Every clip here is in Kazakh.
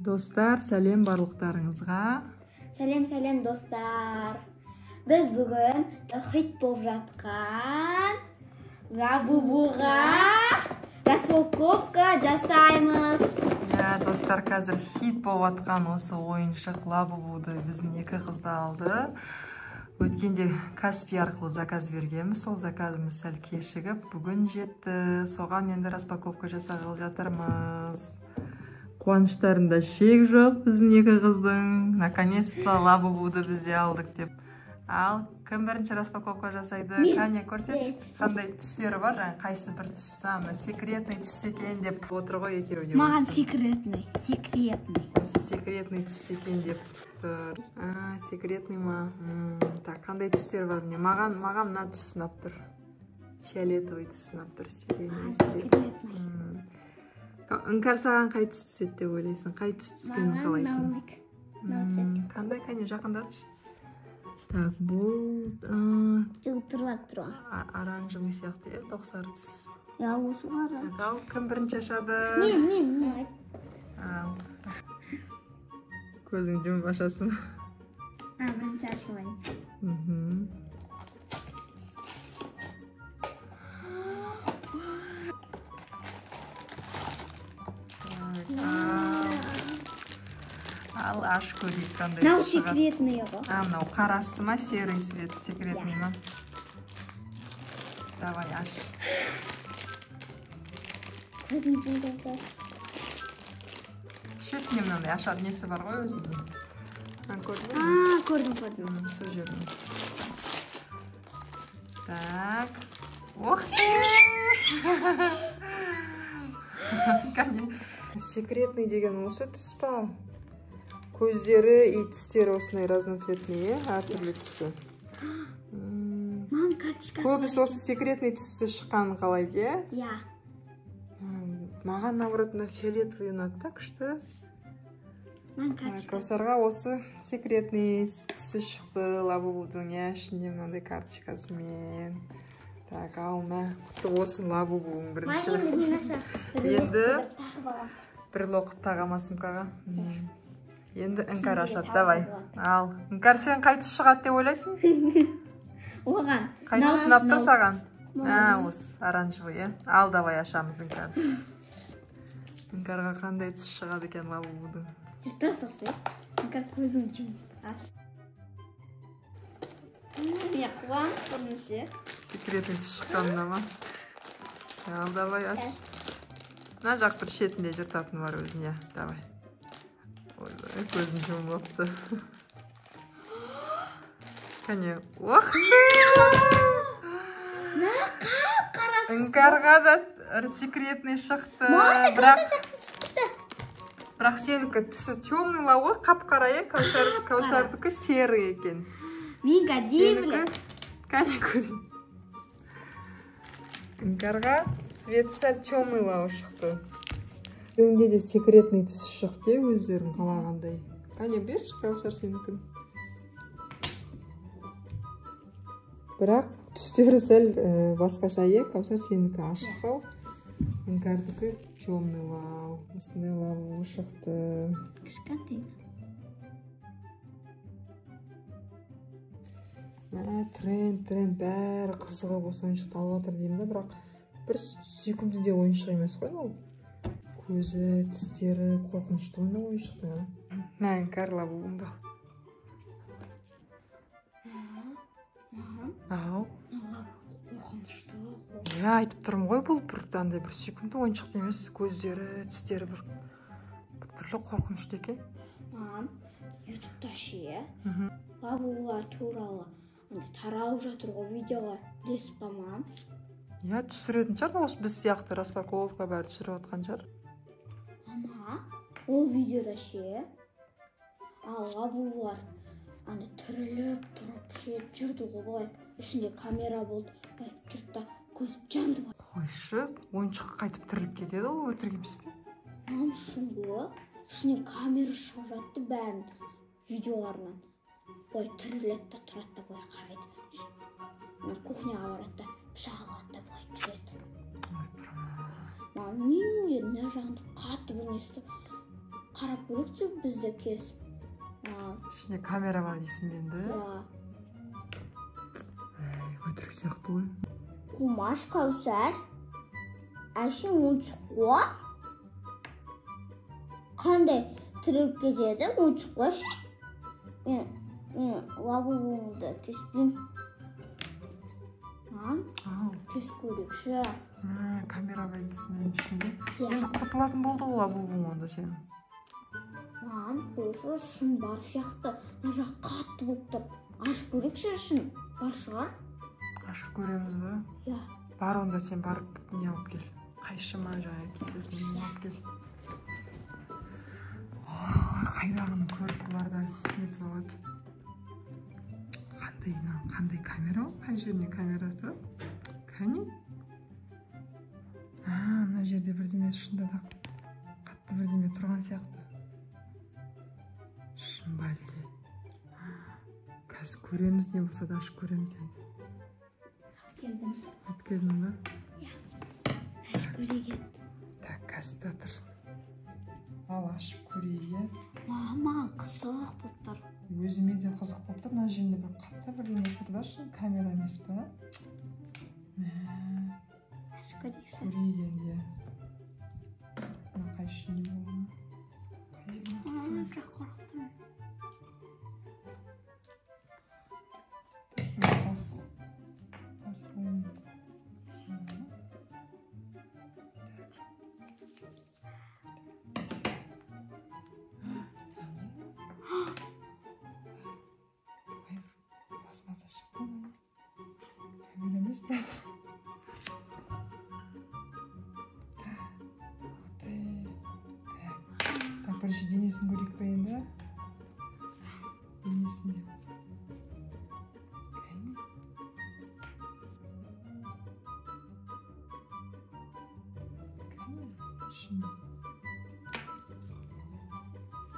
Достар, сәлем барлықтарыңызға. Сәлем достар. Біз бүгін хит болып жатқан Лабубуға распаковка жасаймыз. Достар, қазір хит болып жатқан осы ойыншық Лабубуды біздің екі қызды алды. Өткенде Каспи арқылы заказ бергенбіз, сол заказымыз сәл кешігіп, бүгін жетті. Соған енді распаковка жасағалы жатырмыз. Қуаныштарында шек жоқ біздің екі қыздың. Наконец-то Лабубуды бізде алдық деп. Ал кім бірінші распаковка жасайды? Кәне көрсетші, қандай түстері бар, жаңа қайсы бір түс, секретный түс екен деп отыр ғой екеуі де. Маған секретный. Осы секретный түс екен деп тұр. Секретный ма? Так, қандай түстер бар міне? Маған мына түс ұнап тұр. Фиолетовый түс ұнап тұр, сиреневый свет. Іңкәр, саған қай түс түседі деп ойлайсың? Қай түс түскенін қалайсың? Қандай, кәне жақындатшы. Так, бұл Жылтырлап тұр. оранжевый сияқты, тоқсары түс. Осы қара. Так, ал кім бірінші ашады? Мен. Көзің жұмып ашасың. Бірінші ашылайын. Ал аш көрейік қандай Мынау түс шығады. секретный ғой. Мынау қарасы ма, серый свет, секретный ма? Давай, аш. Көзім жұмды. Шетіне мынандай ашады несі бар ғой өзінде. Көрдім. Сол жеріне. Так. Ох ты! Секретный деген осы түс па? Көздері и тістері осындай разноцветные, әртүрлі түсті. Мам, карточкасы. Көбісі осы секретный түсті шыққанын қалайды, е? Иә. Маған наоборот фиолетовый ұнады, так что Кәусарға осы секретный түсі шықты Лабубудың ішінде мынандай карточкасымен. Так, алма, құтты болсын Лабубуың бірінші. Енді брелок тағама сумкаға. Енді Іңкәр ашады, давай. Ал, Іңкәр, сен қай түс шығады деп ойлайсың? Оған. Қай түс ұнап тұр саған? Осы, оранжевый, е? Ал, давай ашамыз Іңкәр. Іңкәрға қандай түс шығады екен Лабубудың? Жүрті асықсы. Іңкәр көзін жұмып аш. Мен қуан көрініші. Секретный түс шыққанына ма? Ал, давай аш. Мына жақ бір шетінде жыртатын бар өзіне. Давай. Ой, көзін жұмып опты. Кәне, уақ! Іңкәрға да секретный шықты. Бірақ сенікі түсі темный лауы қап-қара, Кәусардікі серый екен. Мен кәдеймілі. Кәне көрін. Іңкәрға цвет сәл темный лауы шықты. Өңде де секретный түс шықты өздерін қалағандай. Кәне берші Кәусар сенікін. Бірақ түстері сәл басқаша е, Кәусар сенікі ашықау. Іңкәрдікі темный лау. Осындай лау шықты. Кішкентай. Тренд бәрі қызығы осы ойыншықты алып жатыр деймін да, бірақ бір сүйкімді де ойыншық емес қой ол. Көзі, тістері қорқынышты ойна ойыншықты. Мә, Іңкәр Лабубуңды. Ау. Қорқынышты. Айтып тұрмын ғой, бұл бірдандай бір сүйкімді ойыншықты емес, көздері, тістері бір түрлі қорқынышты екен. Ютубта ше, Лабубулар туралы таралып жатыр ғой видеолар, білесіз ба мам? Түсіретін шығар, осы біз сияқты распаковка бәрі түсіріп отқан шығар. Ол видеода ше, Лабубулар түріліп тұрып жүрді ғой, былай ішінде камера болды, жұртта көз жанды болды. Қойшы, ойыншыққа қайтып тіріліп кетеді ол, өтірік емес пе? Шын ғой, ішіне камера шығып жатты бәрін видеоларынан. Былай түріледі да тұрады да былай қарайды. Кухняға барады да пышақ алады да былай жүреді. Мен мына жағында қатты бір несі қарап көрейікші бізді кесіп. Ішінде камера бар дейсің енді? Иә. Өтірік сияқты ғой. Қумаш Кәусар. Әшін ойыншық қой. Қандай түріп кетеді ойыншық қойшы? Мен лабубуымды кеспейм. Кес көрейікші. Камера бар дейсің енді ішінде. Иә. Енді құртылатын болды ғой лабубуң онда сен. Көрші шын бар сияқты. Мына қатты болып тұр. Ашып көрейікші шын бар шығар. Ашып көреміз ба? Иә. Бар онда сен барып не алып кел. Қайшыма жаңа кесетін не алып кел. Қайдағыны көріп бұларда нетіп алады. Қандай камера ол? Қай жеріне камера тұрады? Кәне? Мына жерде бірдеме шында да қатты бірдеме тұрған сияқты. Шын бәлде. Қазір көреміз, не болса да ашып көреміз енді. Келдім. Алып келдің ба? Иә. Ашып көрейік. Так, қазір да тұр. Ал ашып көрейік. Маған қызық болып тұр. Өзіме де қызық болып тұр. Мына жерінде бір қатты бірдеме тұр да, шын камера емес па? Ашып көрейік. Көрейік енді. Мына қай ішінде болған? Бірақ қорықтым. Бас ойын. Пластмасса шықты ма? Камера емес бірақ. Так, бірінші денесін көрейік па енді? Денесінде.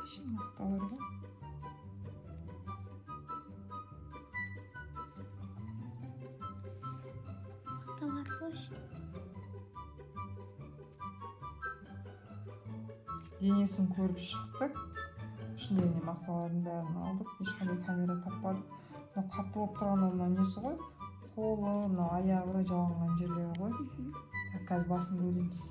Ішінде мақталар ба? Мақталар қойш. Денесін көріп шықтық. Ішіндегі мақталардың бәрін алдық. Ешқандай камера таппадық. Қатты болып тұрған ол несі ғой? Қолы, аяғы жаланған жерлері ғой. Қазір басын көреміз.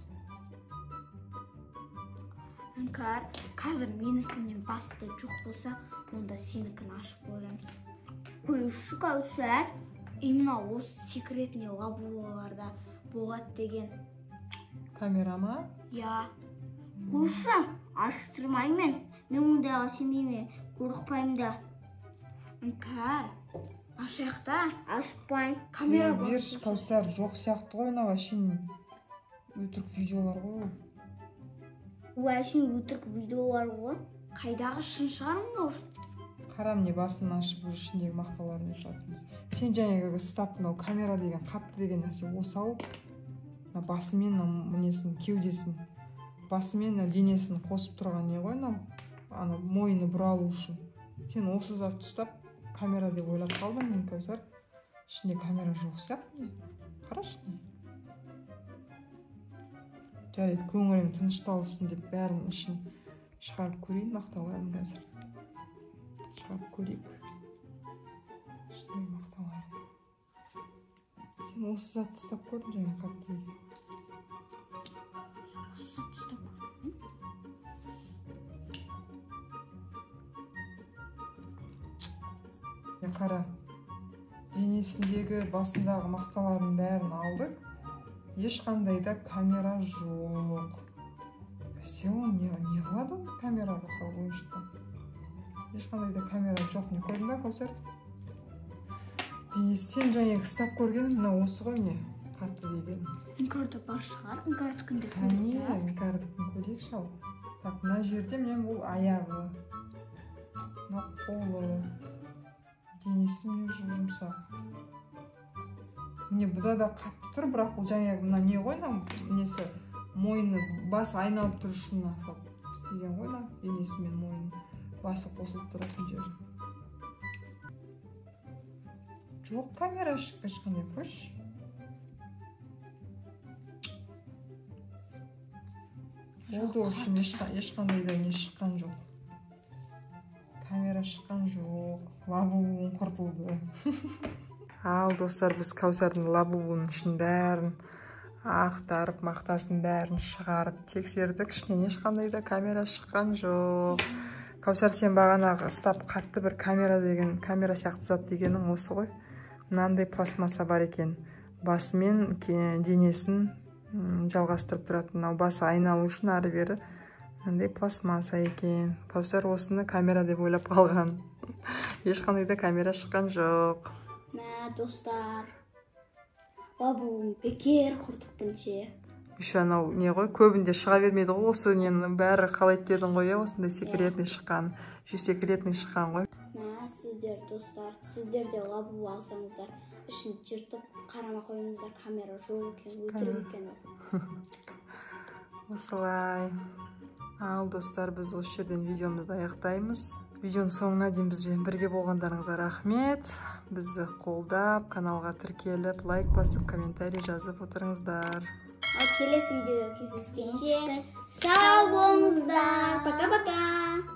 Іңкәр, қазір менікінен басты жоқ болса, онда сенікін ашып көреміз. Қойшы Кәусар, именно осы секретіне лабубаларда болады деген. Камера ма? Я. Қойшы, аштырмаймен. Мен ондайға сенбейме, қорықпайым да. Іңкәр, ашақта ашпайым. Камера бар. Берші Кәусар, жоқ сияқты ғой, наға шын өтірік видеолар ғой. Уәшін өтірік видеолар ғой. Қайдағы шын шығарым может? Қарам не басын ашып уже ішіндегі мақталарын деп жатырмыз. Сен жаңағы стап камера деген қатты деген нәрсе осы-ау. Басымен мінесін, кеудесін, басымен денесін қосып тұрған не ғой ана мойыны бұралу үшін. Сен осы зат ұстап камера деп ойлап қалдың мен Кәусар. Ішінде камера жоқ сияқты не? Қарашы не? Жарайды, көңілің тынышталсын деп бәрін ішін шығарып көрейін мақталарын қазір. Шығарып көрейік. Ішіндегі мақталарын. Сен осы затты ұстап көрдің және қатты деген. Осы затты ұстап көрдің. Қара, денесіндегі басындағы мақталарын бәрін алдық. Ешқандай да камера жоқ. Сен оны не қылады оны камераға салып ойыншыққа? Ешқандай да камера жоқ, не көрдің ба Кәусар? Сен жаңағы ұстап көрген мына осы ғой не қатты деген. Іңкәрді бар шығар, іңкәрдікінде көрейік. Іңкәрдікін көрейік шал. Так, мына жерде мен бұл аяғы, мына қолы, денесі міне жұмсақ. Міне бұда да қатты тұр, бірақ бұл жаңағы мына не ғой, несі мойны басы айналып тұр үшін істеген ғой, денесі мен мойны басы қосылып тұратын жері. Жоқ камера ешқандай көш. болды. В общем, ешқандай да не шыққан жоқ. Камера шыққан жоқ. Лабубуым құртылды. Ал достар, біз Кәусардың лабубуның ішін бәрін ақтарып, мақтасын бәрін шығарып тексердік. Ішінен ешқандай да камера шыққан жоқ. Кәусар, сен бағанағы ұстап қатты бір камера сияқты зат дегенің осы ғой. Мынандай пластмасса бар екен. Басымен денесін жалғастырып тұратын. Мынау басы айналу үшін ары бері мынандай пластмасса екен. Кәусар осыны камера деп ойлап қалған. Ешқандай да камера шыққан жоқ. Мә, достар, лабубуым бекер құртыппын ше. Еще анау не ғой, көбінде шыға бермейді ғой. Осы ненің бәрі қалай дедің ғой, осындай секретный шыққан, секретный шыққан ғой. Мә, сіздер достар, сіздер де лабубу алсаңыздар, ішін жыртып қарама қойыңыздар, камера жоқ екен, өтірік екен. Осылай. Ал достар, біз осы жерден видеомызды аяқтаймыз. Видеоның соңына дейін бізбен бірге болғандарыңызға рахмет. Бізді қолдап, каналға тіркеліп, лайк басып, комментарий жазып отырыңыздар. Ал келесі видеода кездескенше сау болыңыздар. Пока-пока.